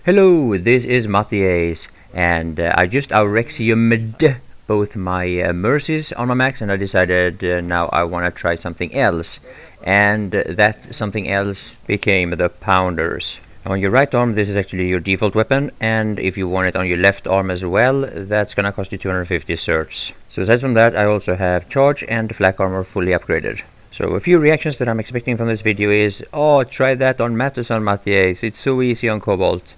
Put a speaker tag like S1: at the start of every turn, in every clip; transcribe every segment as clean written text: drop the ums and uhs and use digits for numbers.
S1: Hello, this is MattiAce, and I just Aurexiumed both my Mercies on my max, and I decided now I want to try something else, and that something else became the Pounders. On your right arm, this is actually your default weapon, and if you want it on your left arm as well, that's gonna cost you 250 certs. So aside from that, I also have charge and flak armor fully upgraded. So a few reactions that I'm expecting from this video is, oh, try that on Mattis on MattiAce, it's so easy on Cobalt.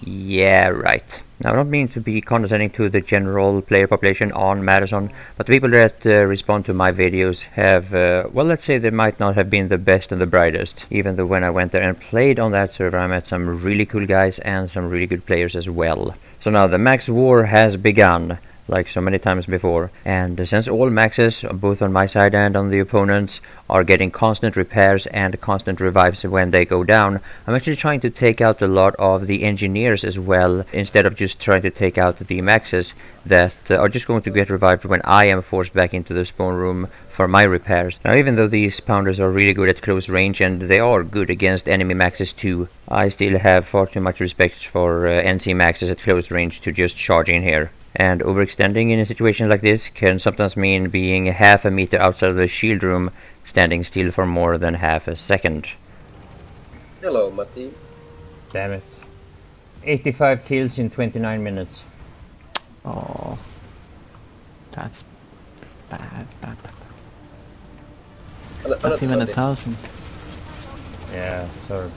S1: Yeah, right. Now, I don't mean to be condescending to the general player population on Madison, but the people that respond to my videos have, well, let's say they might not have been the best and the brightest. Even though when I went there and played on that server, I met some really cool guys and some really good players as well. So now the max war has begun, like so many times before, and since all maxes, both on my side and on the opponents, are getting constant repairs and constant revives when they go down, I'm actually trying to take out a lot of the engineers as well, instead of just trying to take out the maxes that are just going to get revived when I am forced back into the spawn room for my repairs. Now, even though these Pounders are really good at close range, and they are good against enemy maxes too, I still have far too much respect for NC maxes at close range to just charge in here. And overextending in a situation like this can sometimes mean being half a meter outside of the shield room, standing still for more than half a second.
S2: Hello, Matti.
S1: Damn it. 85 kills in 29 minutes.
S3: Oh, that's bad. Not even 1,000.
S1: Yeah, so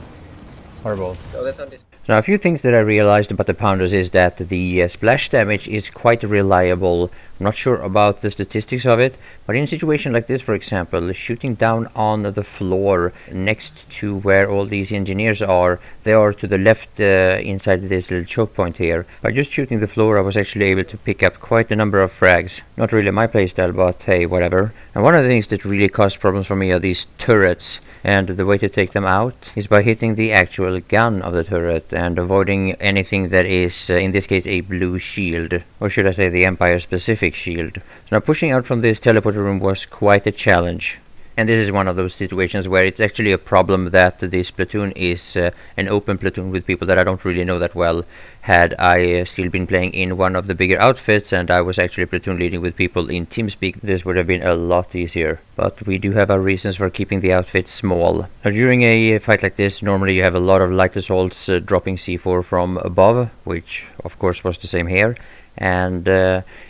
S1: horrible.
S2: No, that's not this.
S1: Now, a few things that I realized about the Pounders is that the splash damage is quite reliable. I'm not sure about the statistics of it, but in a situation like this, for example, shooting down on the floor next to where all these engineers are, they are to the left inside this little choke point here. By just shooting the floor, I was actually able to pick up quite a number of frags. Not really my playstyle, but hey, whatever. And one of the things that really caused problems for me are these turrets. And the way to take them out is by hitting the actual gun of the turret and avoiding anything that is, in this case, a blue shield. Or should I say the Empire-specific shield. So now pushing out from this teleporter room was quite a challenge. And this is one of those situations where it's actually a problem that this platoon is an open platoon with people that I don't really know that well. Had I still been playing in one of the bigger outfits and I was actually platoon leading with people in TeamSpeak, this would have been a lot easier. But we do have our reasons for keeping the outfit small. Now, during a fight like this, normally you have a lot of light assaults dropping C4 from above, which of course was the same here. And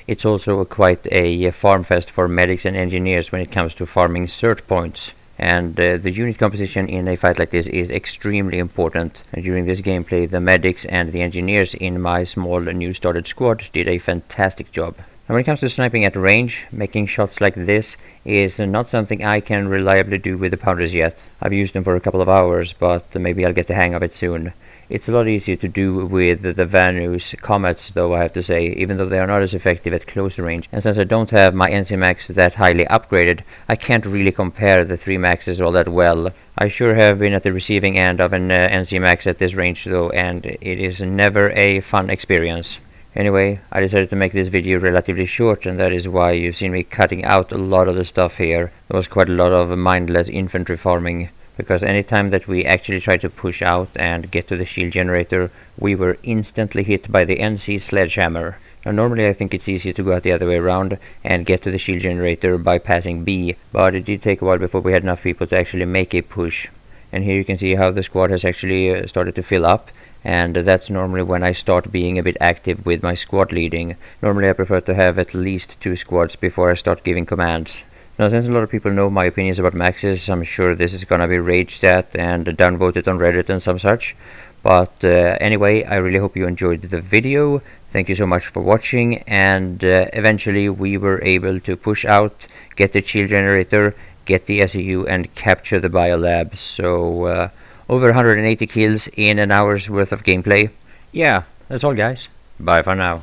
S1: it's also quite a farm fest for medics and engineers when it comes to farming cert points. And the unit composition in a fight like this is extremely important. And during this gameplay, the medics and the engineers in my small new started squad did a fantastic job. And when it comes to sniping at range, making shots like this is not something I can reliably do with the Pounders yet. I've used them for a couple of hours, but maybe I'll get the hang of it soon. It's a lot easier to do with the Vanus Comets, though, I have to say, even though they are not as effective at close range. And since I don't have my NC Max that highly upgraded, I can't really compare the 3 Maxes all that well. I sure have been at the receiving end of an NC Max at this range, though, and it is never a fun experience. Anyway, I decided to make this video relatively short, and that is why you've seen me cutting out a lot of the stuff here. There was quite a lot of mindless infantry farming, because anytime that we actually tried to push out and get to the shield generator, we were instantly hit by the NC sledgehammer. Now, normally I think it's easier to go out the other way around and get to the shield generator by passing B, but it did take a while before we had enough people to actually make a push. And here you can see how the squad has actually started to fill up. And that's normally when I start being a bit active with my squad leading. Normally I prefer to have at least 2 squads before I start giving commands. Now, since a lot of people know my opinions about maxes, I'm sure this is gonna be raged at and downvoted on Reddit and some such. But anyway, I really hope you enjoyed the video. Thank you so much for watching, and eventually we were able to push out, get the shield generator, get the SEU, and capture the biolab. So over 180 kills in an hour's worth of gameplay. Yeah, that's all, guys. Bye for now.